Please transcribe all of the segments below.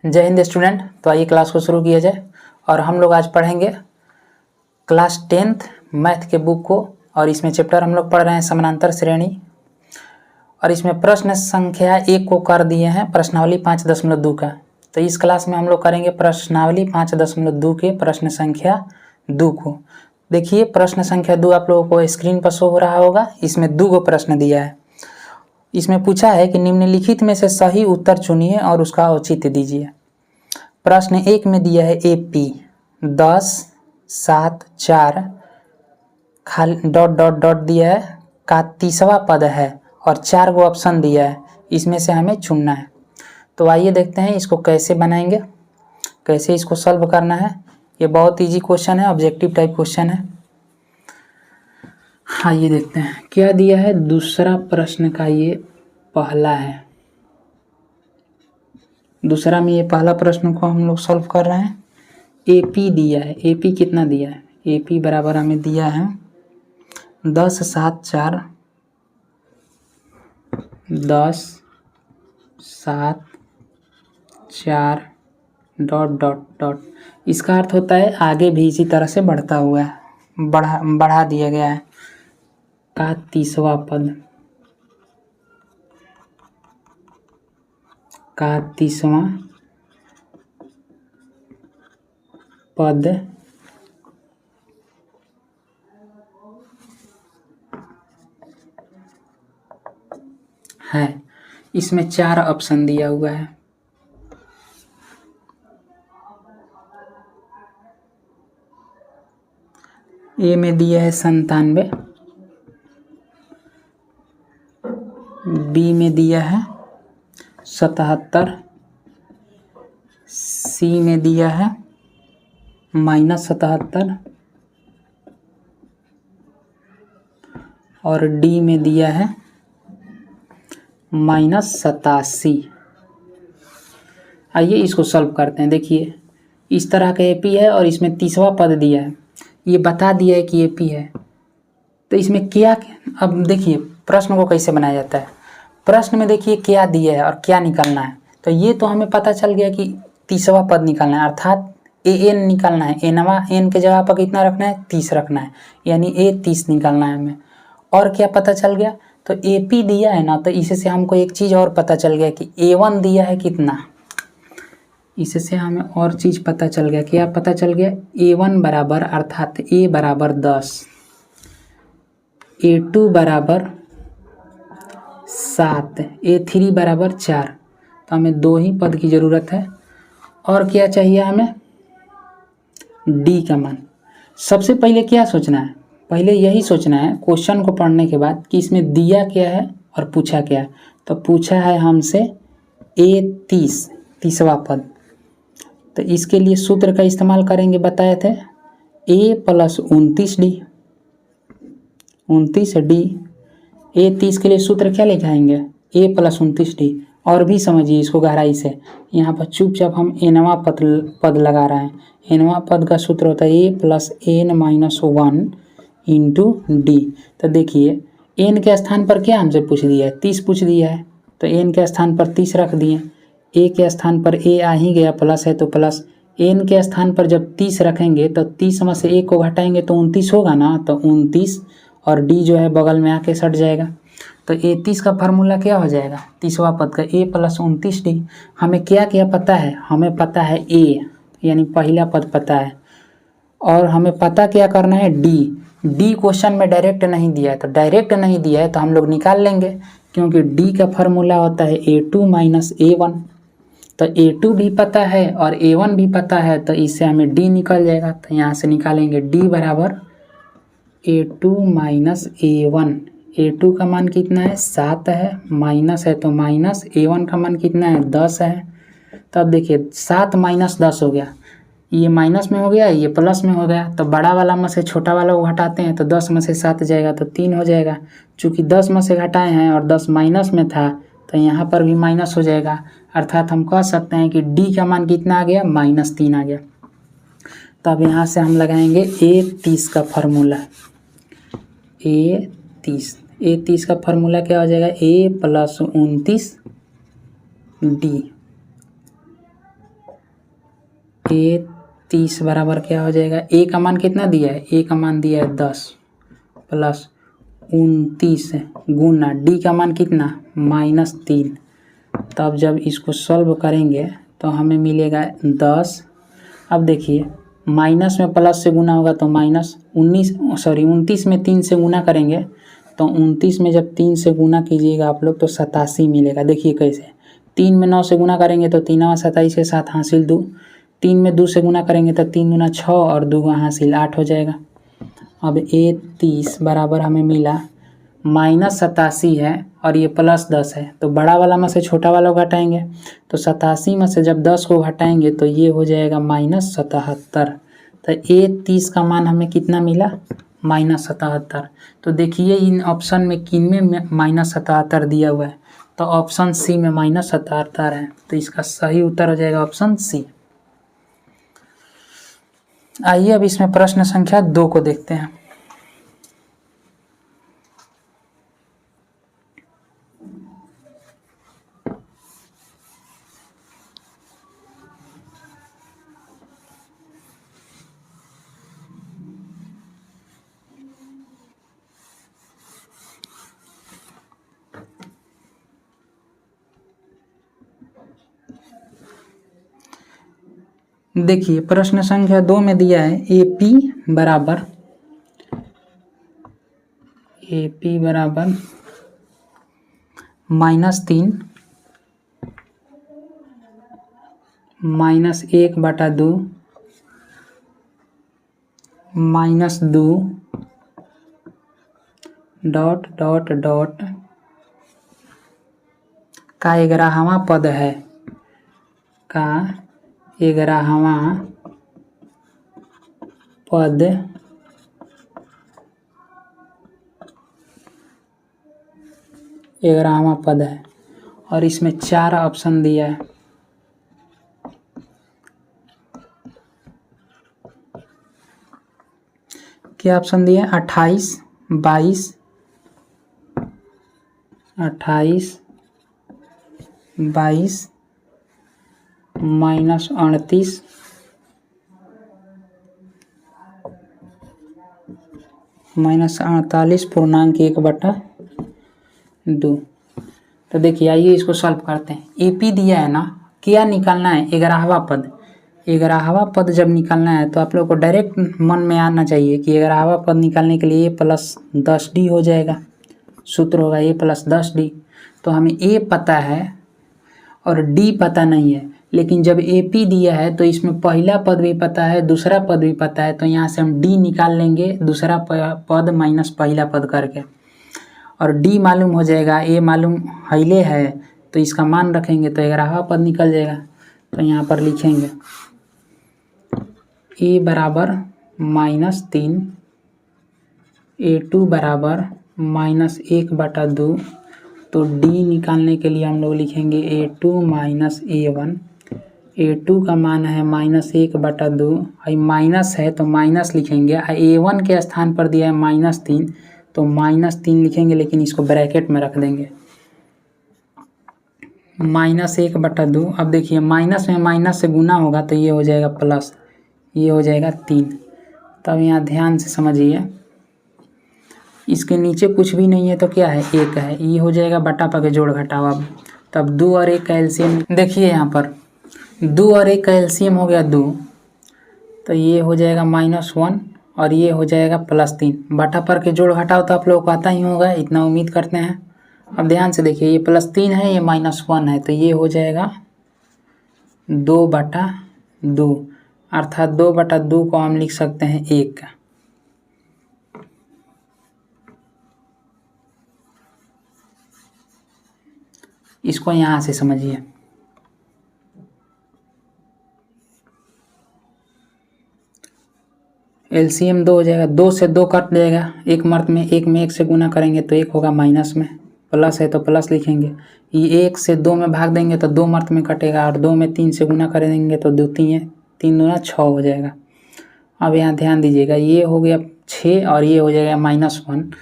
जय हिंद स्टूडेंट। तो आइए क्लास को शुरू किया जाए और हम लोग आज पढ़ेंगे क्लास 10th मैथ के बुक को। और इसमें चैप्टर हम लोग पढ़ रहे हैं समानांतर श्रेणी। और इसमें प्रश्न संख्या 1 को कर दिए हैं प्रश्नावली 5.2 का। तो इस क्लास में हम लोग करेंगे प्रश्नावली 5.2 के प्रश्न संख्या 2 को। देखिए प्रश्न संख्या 2 आप लोगों को स्क्रीन पर शो हो रहा होगा। इसमें 2 गो प्रश्न दिया है। इसमें पूछा है कि निम्नलिखित में से सही उत्तर चुनिए और उसका औचित्य दीजिए। प्रश्न 1 में दिया है AP 10 7 4 खाली डॉट डॉट डॉट दिया है का 30वां पद है और 4 गो ऑप्शन दिया है, इसमें से हमें चुनना है। तो आइए देखते हैं इसको कैसे बनाएंगे, कैसे इसको सॉल्व करना है। ये बहुत इजी क्वेश्चन है, ऑब्जेक्टिव टाइप क्वेश्चन है। आइए देखते हैं क्या दिया है। दूसरा प्रश्न का ये पहला है। दूसरा में ये पहला प्रश्न को हम लोग सॉल्व कर रहे हैं। AP दिया है। AP कितना दिया है? AP बराबर हमें दिया है 10 7 4 10 7 4 डॉट डॉट डॉट। इसका अर्थ होता है आगे भी इसी तरह से बढ़ता हुआ है, बढ़ा दिया गया है का 30वां पद, का 30वां पद है। इसमें 4 ऑप्शन दिया हुआ है। ए में दिया है 97, बी में दिया है 77, सी में दिया है -77 और डी में दिया है -87। आइए इसको सॉल्व करते हैं। देखिए इस तरह का AP है और इसमें 30वां पद दिया है। ये बता दिया है कि AP है। तो इसमें क्या, अब देखिए प्रश्न को कैसे बनाया जाता है। प्रश्न में देखिए क्या दिया है और क्या निकालना है। तो ये तो हमें पता चल गया कि 30वां पद निकालना है, अर्थात AN निकालना है। N के जगह पर कितना रखना है? 30 रखना है, यानी A30 निकालना है हमें। और क्या पता चल गया? तो AP दिया है ना, तो इससे हमको एक चीज़ और पता चल गया कि A1 दिया है कितना। इससे हमें और चीज़ पता चल गया। क्या पता चल गया? A1 बराबर अर्थात A बराबर 10, A2 बराबर 7, A3 बराबर 4। तो हमें 2 ही पद की ज़रूरत है। और क्या चाहिए हमें? D का मान। सबसे पहले क्या सोचना है? पहले यही सोचना है क्वेश्चन को पढ़ने के बाद कि इसमें दिया क्या है और पूछा क्या है। तो पूछा है हमसे A30, 30वां पद। तो इसके लिए सूत्र का इस्तेमाल करेंगे, बताए थे A + 29D, 29D। A30 के लिए सूत्र क्या लिखाएंगे? A + 29D। और भी समझिए इसको गहराई से। यहाँ पर चुपचाप हम Nवां पद लगा रहे हैं। Nवां पद का सूत्र होता है A + N - 1 × D। तो देखिए N के स्थान पर क्या हमसे पूछ दिया है? 30 पूछ दिया है। तो N के स्थान पर 30 रख दिए। A के स्थान पर A आ ही गया, प्लस है तो प्लस। N के स्थान पर जब 30 रखेंगे तो 30 में से 1 को घटाएंगे तो 29 होगा ना। तो 29 और D जो है बगल में आके सट जाएगा। तो A30 का फार्मूला क्या हो जाएगा? 30वां पद का A + 29D। हमें क्या क्या पता है? हमें पता है A, यानी पहला पद पता है। और हमें पता क्या करना है? D क्वेश्चन में डायरेक्ट नहीं दिया है। तो डायरेक्ट नहीं दिया है तो हम लोग निकाल लेंगे, क्योंकि D का फार्मूला होता है A2 - A1। तो A2 भी पता है और A1 भी पता है, तो इससे हमें D निकल जाएगा। तो यहाँ से निकालेंगे D बराबर A2 - A1। A2 का मान कितना है? 7 है, माइनस है तो माइनस। A1 का मान कितना है? 10 है। तब देखिए 7 - 10 हो गया, ये माइनस में हो गया, ये प्लस में हो गया। तो बड़ा वाला में से छोटा वाला को घटाते हैं तो 10 में से 7 जाएगा तो 3 हो जाएगा। चूँकि 10 में से घटाए हैं और 10 माइनस में था तो यहाँ पर भी माइनस हो जाएगा। अर्थात हम कह सकते हैं कि D का मान कितना आ गया? -3 आ गया। तब यहाँ से हम लगाएंगे A30 का फार्मूला। A30 का फार्मूला क्या हो जाएगा? A + 29D। ए 30 बराबर क्या हो जाएगा, ए का मान कितना दिया है, ए का मान दिया है 10 प्लस 29 गुना डी का मान कितना -3। तब जब इसको सॉल्व करेंगे तो हमें मिलेगा 10। अब देखिए माइनस में प्लस से गुना होगा तो -29 में 3 से गुना करेंगे तो 29 में जब 3 से गुना कीजिएगा आप लोग तो 87 मिलेगा। देखिए कैसे, 3 में 9 से गुना करेंगे तो 3 27 के साथ हासिल 2, 3 में 2 से गुना करेंगे तो 3 दूना 6 और 2 हासिल 8 हो जाएगा। अब ए 30 बराबर हमें मिला -87 है और ये +10 है, तो बड़ा वाला में से छोटा वाला घटाएंगे तो 87 में से जब 10 को घटाएंगे तो ये हो जाएगा -77। तो ए 30 का मान हमें कितना मिला -77। तो देखिए इन ऑप्शन में किन में -77 दिया हुआ है, तो ऑप्शन सी में -77 है, तो इसका सही उत्तर हो जाएगा ऑप्शन सी। आइए अब इसमें प्रश्न संख्या 2 को देखते हैं। देखिए प्रश्न संख्या 2 में दिया है ए पी बराबर -3 -1/2 -2 डॉट का 11वां पद है, का 11वां पद है और इसमें 4 ऑप्शन दिया है। क्या ऑप्शन दिया है, 28 -22 -38 -48.1/2। तो देखिए आइए इसको सॉल्व करते हैं। एपी दिया है ना, क्या निकालना है, 11वां पद। 11वां पद जब निकालना है तो आप लोग को डायरेक्ट मन में आना चाहिए कि 11वां पद निकालने के लिए +10d हो जाएगा, सूत्र होगा a + 10d। तो हमें a पता है और d पता नहीं है, लेकिन जब AP दिया है तो इसमें पहला पद भी पता है दूसरा पद भी पता है, तो यहाँ से हम d निकाल लेंगे, दूसरा पद माइनस पहला पद करके, और d मालूम हो जाएगा, a मालूम हईले है तो इसका मान रखेंगे तो 11वां पद निकल जाएगा। तो यहाँ पर लिखेंगे a बराबर -3, A2 बराबर -1/2। तो d निकालने के लिए हम लोग लिखेंगे A2 -A1। A2 का मान है -1/2, आई माइनस है तो माइनस लिखेंगे, A1 के स्थान पर दिया है -3 तो -3 लिखेंगे, लेकिन इसको ब्रैकेट में रख देंगे -1/2। अब देखिए माइनस में माइनस से गुना होगा तो ये हो जाएगा प्लस, ये हो जाएगा 3। तब यहाँ ध्यान से समझिए, इसके नीचे कुछ भी नहीं है तो क्या है, 1 है, ये हो जाएगा बटा पाके जोड़ घटाओ। अब तब 2 और 1 का एलसीएम देखिए, यहाँ पर 2 और 1 का एलसीएम हो गया 2, तो ये हो जाएगा -1 और ये हो जाएगा +3। बटा पर के जोड़ घटाओ तो आप लोगों को आता ही होगा, इतना उम्मीद करते हैं। अब ध्यान से देखिए, ये +3 है, ये -1 है, तो ये हो जाएगा 2/2, अर्थात 2/2 को हम लिख सकते हैं 1। इसको यहाँ से समझिए, एलसीएम 2 हो जाएगा, 2 से 2 कट जाएगा, एक मर्त में 1 में 1 से गुना करेंगे तो 1 होगा, माइनस में प्लस है तो प्लस लिखेंगे, ये 1 से 2 में भाग देंगे तो 2 मर्त में कटेगा, और 2 में 3 से गुना करेंगे तो 2 3 दूना 6 हो जाएगा। अब यहाँ ध्यान दीजिएगा, ये हो गया 6 और ये हो जाएगा -1,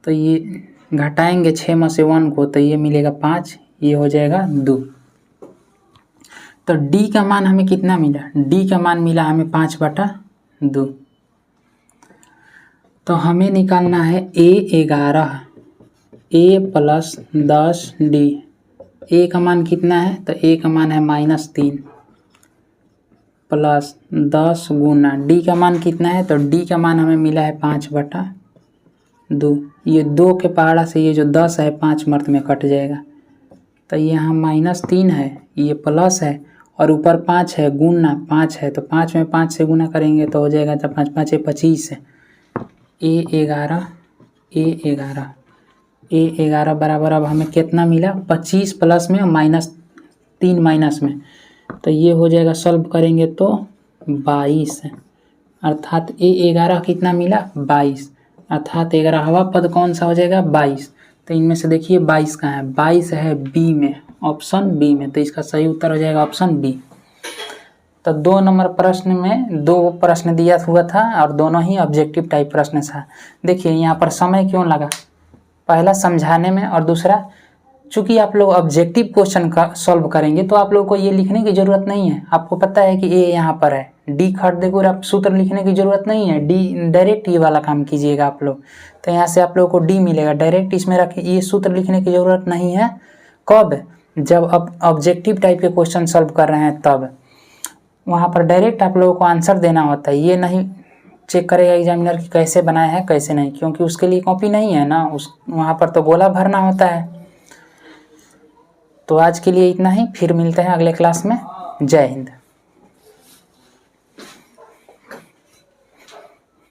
तो ये घटाएंगे 6 में से 1 को तो ये मिलेगा 5, ये हो जाएगा 2। तो डी का मान हमें कितना मिला, डी का मान मिला हमें 5/2। तो हमें निकालना है A11, A + 10D। ए का मान कितना है, तो ए का मान है -3 + 10 गुना डी का मान कितना है, तो डी का मान हमें मिला है 5/2। ये 2 के पहाड़ा से ये जो 10 है 5 मर्द में कट जाएगा, तो ये यहाँ -3 है, ये प्लस है और ऊपर 5 है, गुना 5 है, तो 5 में 5 से गुना करेंगे तो हो जाएगा, तो 5 × 5 = 25 है। A11 बराबर अब हमें कितना मिला, 25 प्लस में -3 माइनस में, तो ये हो जाएगा, सॉल्व करेंगे तो 22 है। अर्थात A11 कितना मिला, 22, अर्थात 11वां पद कौन सा हो जाएगा, 22। तो इनमें से देखिए 22 कहाँ है, 22 है बी में, ऑप्शन बी में, तो इसका सही उत्तर हो जाएगा ऑप्शन बी। तो 2 नंबर प्रश्न में 2 प्रश्न दिया हुआ था और दोनों ही ऑब्जेक्टिव टाइप प्रश्न था। देखिए यहाँ पर समय क्यों लगा, पहला समझाने में और दूसरा चूँकि आप लोग ऑब्जेक्टिव क्वेश्चन का सॉल्व करेंगे तो आप लोगों को ये लिखने की ज़रूरत नहीं है। आपको पता है कि ए यहाँ पर है, डी खट देखो, आप सूत्र लिखने की ज़रूरत नहीं है, डी डायरेक्ट ये वाला काम कीजिएगा आप लोग। तो यहाँ से आप लोगों को डी मिलेगा, डायरेक्ट इसमें रखिए, ये सूत्र लिखने की ज़रूरत नहीं है। कब, जब आप ऑब्जेक्टिव टाइप के क्वेश्चन सॉल्व कर रहे हैं तब वहाँ पर डायरेक्ट आप लोगों को आंसर देना होता है। ये नहीं चेक करेगा एग्जामिनर कि कैसे बनाया है कैसे नहीं, क्योंकि उसके लिए कॉपी नहीं है ना, वहाँ पर तो गोला भरना होता है। तो आज के लिए इतना ही, फिर मिलते हैं अगले क्लास में। जय हिंद।